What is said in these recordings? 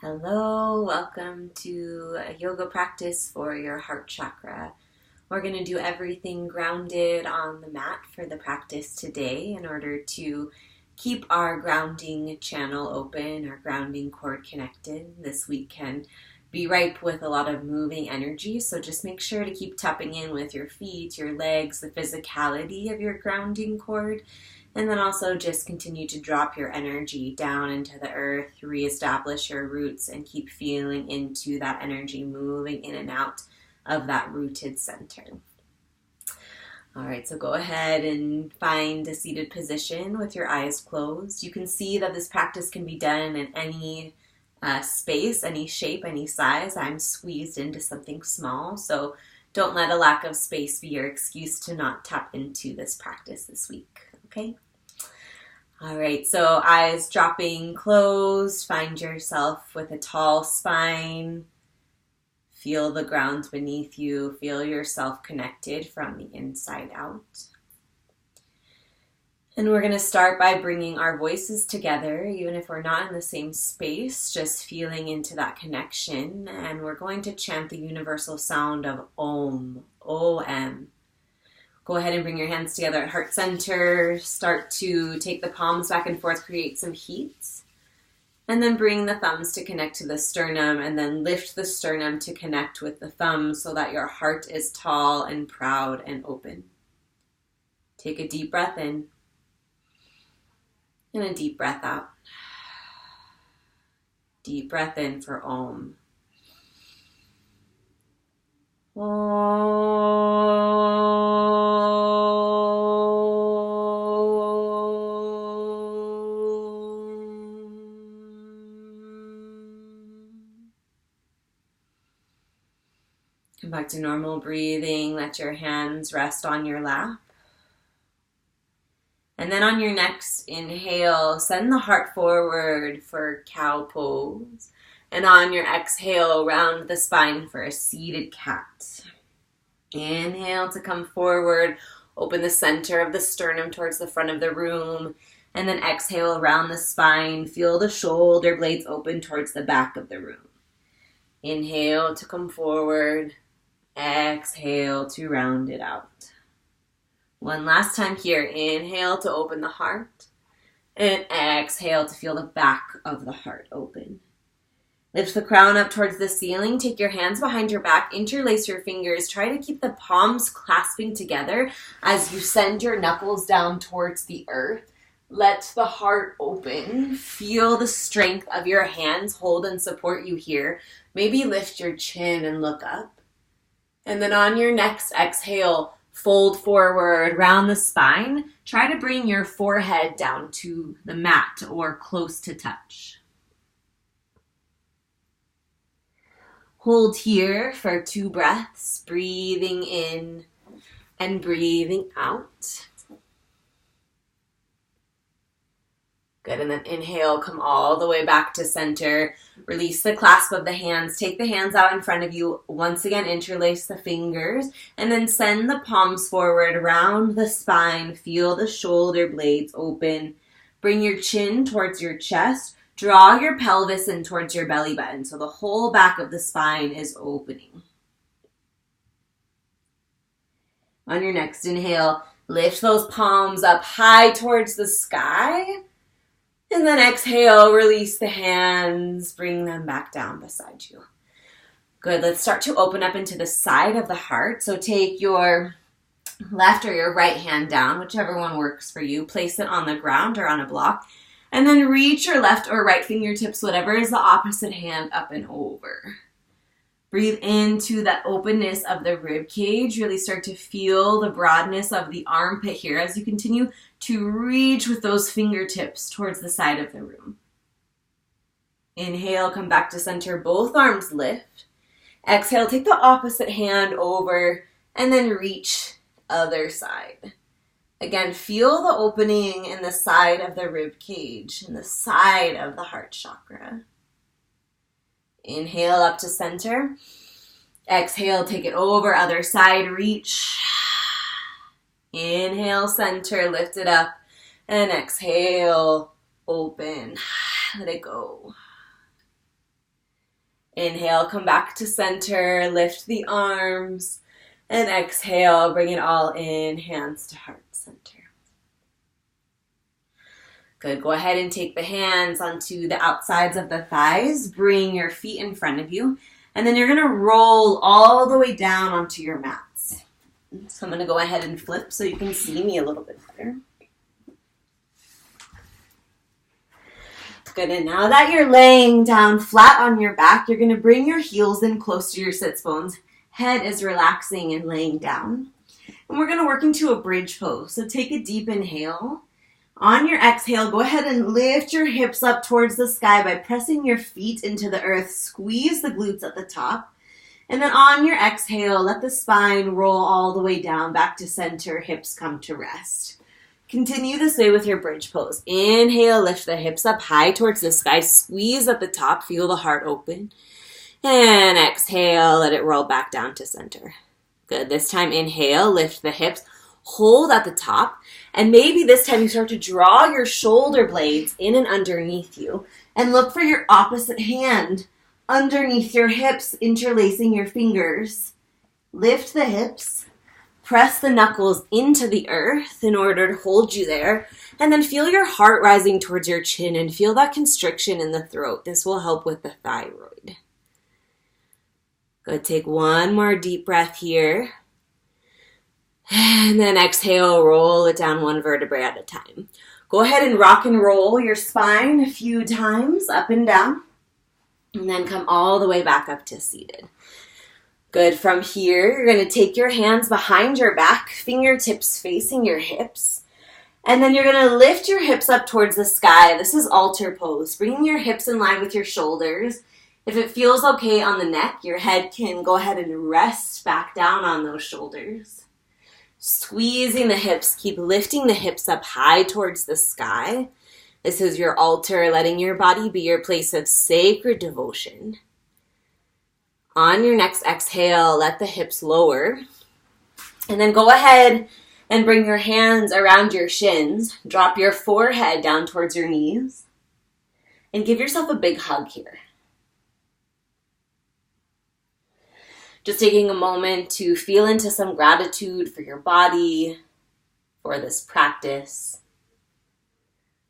Hello, welcome to a yoga practice for your heart chakra. We're going to do everything grounded on the mat for the practice today in order to keep our grounding channel open, our grounding cord connected. This week can be ripe with a lot of moving energy, so just make sure to keep tapping in with your feet, your legs, the physicality of your grounding cord. And then also just continue to drop your energy down into the earth, reestablish your roots, and keep feeling into that energy moving in and out of that rooted center. All right, so go ahead and find a seated position with your eyes closed. You can see that this practice can be done in any space, any shape, any size. I'm squeezed into something small, so don't let a lack of space be your excuse to not tap into this practice this week. Okay. All right, so eyes dropping closed. Find yourself with a tall spine. Feel the ground beneath you. Feel yourself connected from the inside out. And we're going to start by bringing our voices together, even if we're not in the same space, just feeling into that connection. And we're going to chant the universal sound of Om, O-M. Go ahead and bring your hands together at heart center. Start to take the palms back and forth, create some heat. And then bring the thumbs to connect to the sternum, and then lift the sternum to connect with the thumbs so that your heart is tall and proud and open. Take a deep breath in and a deep breath out. Deep breath in for Om. Come back to normal breathing. Let your hands rest on your lap. And then on your next inhale, send the heart forward for cow pose. And on your exhale, round the spine for a seated cat. Inhale to come forward. Open the center of the sternum towards the front of the room. And then exhale around the spine. Feel the shoulder blades open towards the back of the room. Inhale to come forward. Exhale to round it out. One last time here. Inhale to open the heart. And exhale to feel the back of the heart open. Lift the crown up towards the ceiling. Take your hands behind your back. Interlace your fingers. Try to keep the palms clasping together as you send your knuckles down towards the earth. Let the heart open. Feel the strength of your hands hold and support you here. Maybe lift your chin and look up. And then on your next exhale, fold forward, round the spine. Try to bring your forehead down to the mat or close to touch. Hold here for 2 breaths, breathing in and breathing out. Good, and then inhale, come all the way back to center. Release the clasp of the hands. Take the hands out in front of you. Once again, interlace the fingers. And then send the palms forward, round the spine. Feel the shoulder blades open. Bring your chin towards your chest. Draw your pelvis in towards your belly button so the whole back of the spine is opening. On your next inhale, lift those palms up high towards the sky. And then exhale, release the hands, bring them back down beside you. Good, let's start to open up into the side of the heart. So take your left or your right hand down, whichever one works for you. Place it on the ground or on a block. And then reach your left or right fingertips, whatever is the opposite hand, up and over. Breathe into that openness of the rib cage. Really start to feel the broadness of the armpit here as you continue to reach with those fingertips towards the side of the room. Inhale, come back to center. Both arms lift. Exhale, take the opposite hand over and then reach other side. Again, feel the opening in the side of the rib cage, in the side of the heart chakra. Inhale up to center. Exhale, take it over, other side, reach. Inhale, center, lift it up. And exhale, open. Let it go. Inhale, come back to center, lift the arms, and exhale, bring it all in, hands to heart center. Good, go ahead and take the hands onto the outsides of the thighs, bring your feet in front of you, and then you're gonna roll all the way down onto your mats. So I'm gonna go ahead and flip so you can see me a little bit better. Good, and now that you're laying down flat on your back, you're gonna bring your heels in close to your sits bones. Head is relaxing and laying down. And we're gonna work into a bridge pose. So take a deep inhale. On your exhale, go ahead and lift your hips up towards the sky by pressing your feet into the earth. Squeeze the glutes at the top. And then on your exhale, let the spine roll all the way down back to center. Hips come to rest. Continue this way with your bridge pose. Inhale, lift the hips up high towards the sky. Squeeze at the top. Feel the heart open. And exhale, let it roll back down to center. Good. This time, inhale, lift the hips. Hold at the top, and maybe this time you start to draw your shoulder blades in and underneath you, and look for your opposite hand underneath your hips, interlacing your fingers. Lift the hips, press the knuckles into the earth in order to hold you there, and then feel your heart rising towards your chin and feel that constriction in the throat. This will help with the thyroid. Good, take one more deep breath here. And then exhale, roll it down one vertebrae at a time. Go ahead and rock and roll your spine a few times, up and down. And then come all the way back up to seated. Good. From here, you're going to take your hands behind your back, fingertips facing your hips. And then you're going to lift your hips up towards the sky. This is altar pose. Bringing your hips in line with your shoulders. If it feels okay on the neck, your head can go ahead and rest back down on those shoulders. Squeezing the hips, keep lifting the hips up high towards the sky. This is your altar, letting your body be your place of sacred devotion. On your next exhale, let the hips lower. And then go ahead and bring your hands around your shins. Drop your forehead down towards your knees. And give yourself a big hug here. Just taking a moment to feel into some gratitude for your body, for this practice,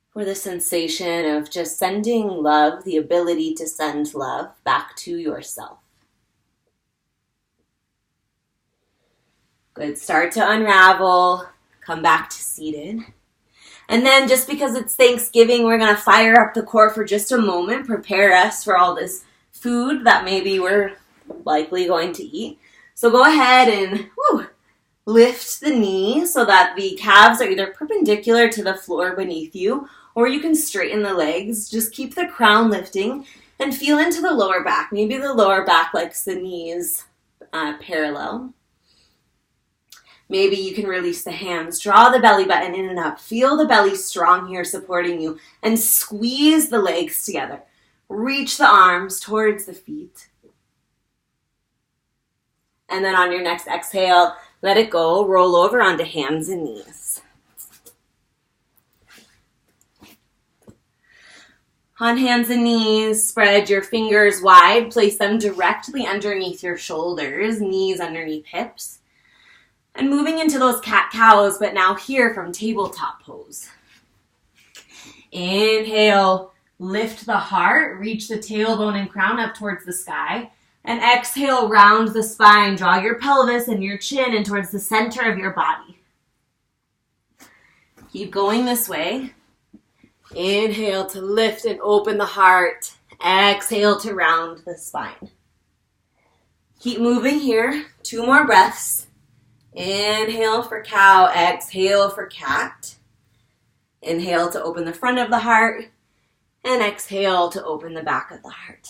for the sensation of just sending love, the ability to send love back to yourself. Good. Start to unravel. Come back to seated. And then just because it's Thanksgiving, we're going to fire up the core for just a moment, prepare us for all this food that maybe we're likely going to eat. So go ahead and lift the knee so that the calves are either perpendicular to the floor beneath you, or you can straighten the legs. Just keep the crown lifting and feel into the lower back. Maybe the lower back likes the knees parallel. Maybe you can release the hands. Draw the belly button in and up. Feel the belly strong here supporting you. And squeeze the legs together. Reach the arms towards the feet. And then on your next exhale, let it go. Roll over onto hands and knees. On hands and knees, spread your fingers wide. Place them directly underneath your shoulders, knees underneath hips. And moving into those cat-cows, but now here from tabletop pose. Inhale, lift the heart, reach the tailbone and crown up towards the sky. And exhale, round the spine. Draw your pelvis and your chin in towards the center of your body. Keep going this way. Inhale to lift and open the heart. Exhale to round the spine. Keep moving here. 2 more breaths. Inhale for cow. Exhale for cat. Inhale to open the front of the heart. And exhale to open the back of the heart.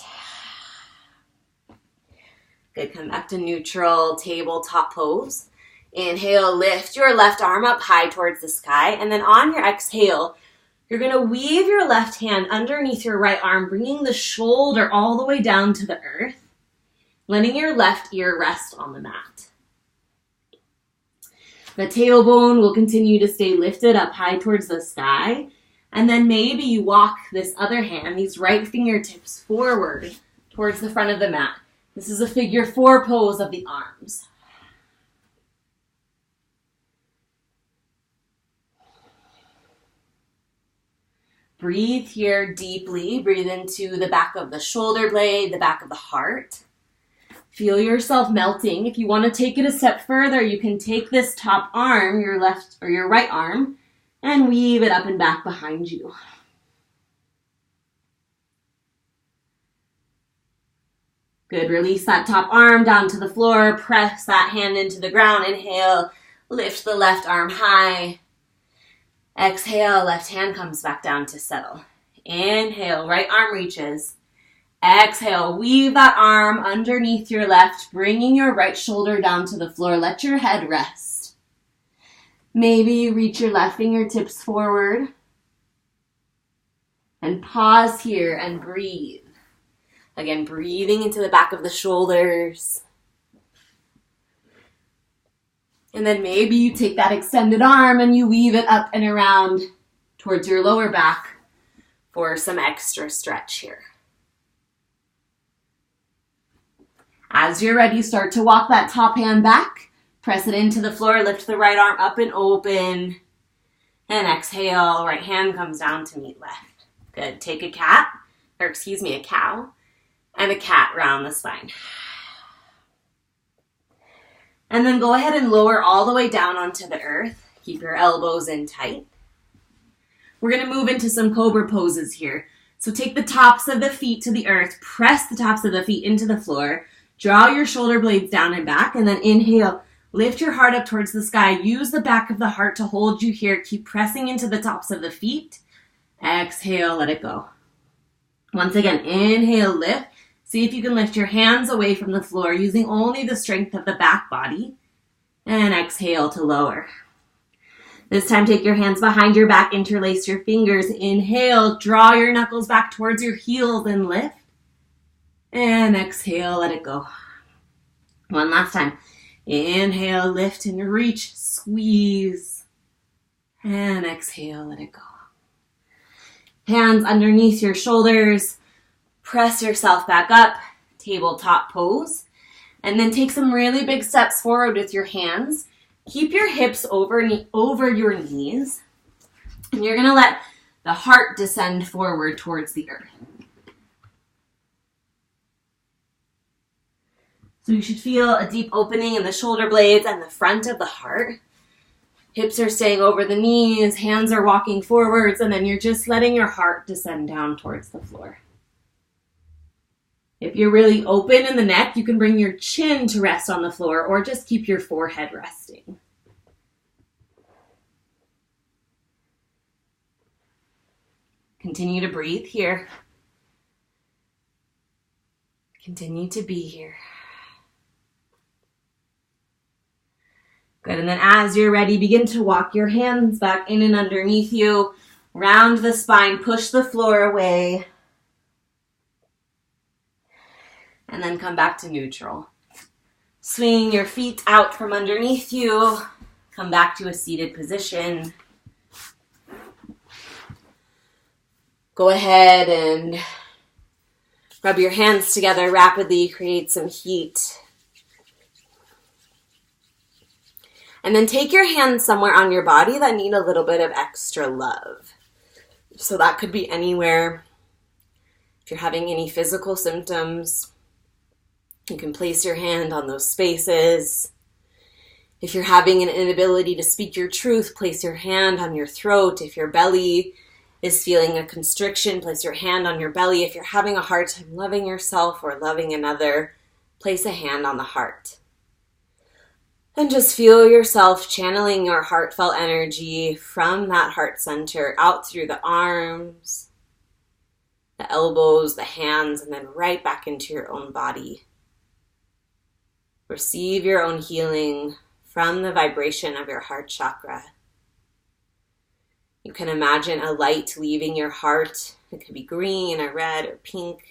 Good, come back to neutral tabletop pose. Inhale, lift your left arm up high towards the sky. And then on your exhale, you're going to weave your left hand underneath your right arm, bringing the shoulder all the way down to the earth, letting your left ear rest on the mat. The tailbone will continue to stay lifted up high towards the sky. And then maybe you walk this other hand, these right fingertips forward towards the front of the mat. This is a figure 4 pose of the arms. Breathe here deeply. Breathe into the back of the shoulder blade, the back of the heart. Feel yourself melting. If you want to take it a step further, you can take this top arm, your left or your right arm, and weave it up and back behind you. Good. Release that top arm down to the floor. Press that hand into the ground. Inhale. Lift the left arm high. Exhale. Left hand comes back down to settle. Inhale. Right arm reaches. Exhale. Weave that arm underneath your left, bringing your right shoulder down to the floor. Let your head rest. Maybe reach your left fingertips forward. And pause here and breathe. Again, breathing into the back of the shoulders. And then maybe you take that extended arm and you weave it up and around towards your lower back for some extra stretch here. As you're ready, start to walk that top hand back. Press it into the floor. Lift the right arm up and open. And exhale. Right hand comes down to meet left. Good. Take a cow. And a cat round the spine. And then go ahead and lower all the way down onto the earth. Keep your elbows in tight. We're going to move into some cobra poses here. So take the tops of the feet to the earth. Press the tops of the feet into the floor. Draw your shoulder blades down and back. And then inhale. Lift your heart up towards the sky. Use the back of the heart to hold you here. Keep pressing into the tops of the feet. Exhale. Let it go. Once again, inhale, lift. See if you can lift your hands away from the floor using only the strength of the back body. And exhale to lower. This time, take your hands behind your back, interlace your fingers. Inhale, draw your knuckles back towards your heels and lift. And exhale, let it go. One last time. Inhale, lift and reach, squeeze. And exhale, let it go. Hands underneath your shoulders. Press yourself back up, tabletop pose, and then take some really big steps forward with your hands. Keep your hips over your knees, and you're going to let the heart descend forward towards the earth. So you should feel a deep opening in the shoulder blades and the front of the heart. Hips are staying over the knees, hands are walking forwards, and then you're just letting your heart descend down towards the floor. If you're really open in the neck, you can bring your chin to rest on the floor or just keep your forehead resting. Continue to breathe here. Continue to be here. Good, and then as you're ready, begin to walk your hands back in and underneath you. Round the spine, push the floor away. And then come back to neutral. Swing your feet out from underneath you. Come back to a seated position. Go ahead and rub your hands together rapidly. Create some heat. And then take your hands somewhere on your body that need a little bit of extra love. So that could be anywhere. If you're having any physical symptoms, you can place your hand on those spaces. If you're having an inability to speak your truth, place your hand on your throat. If your belly is feeling a constriction, place your hand on your belly. If you're having a hard time loving yourself or loving another, place a hand on the heart. And just feel yourself channeling your heartfelt energy from that heart center out through the arms, the elbows, the hands, and then right back into your own body. Receive your own healing from the vibration of your heart chakra. You can imagine a light leaving your heart. It could be green or red or pink.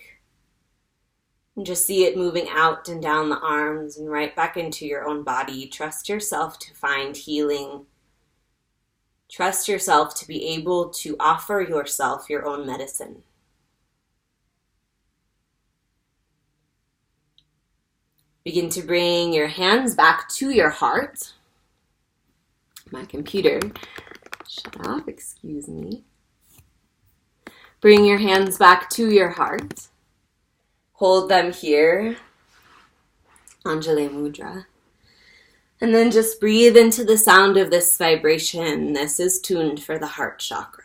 And just see it moving out and down the arms and right back into your own body. Trust yourself to find healing. Trust yourself to be able to offer yourself your own medicine. Begin to bring your hands back to your heart. My computer shut off, excuse me. Bring your hands back to your heart. Hold them here, Anjali Mudra. And then just breathe into the sound of this vibration. This is tuned for the heart chakra.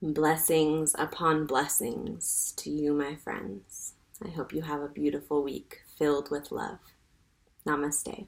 Blessings upon blessings to you, my friends. I hope you have a beautiful week filled with love. Namaste.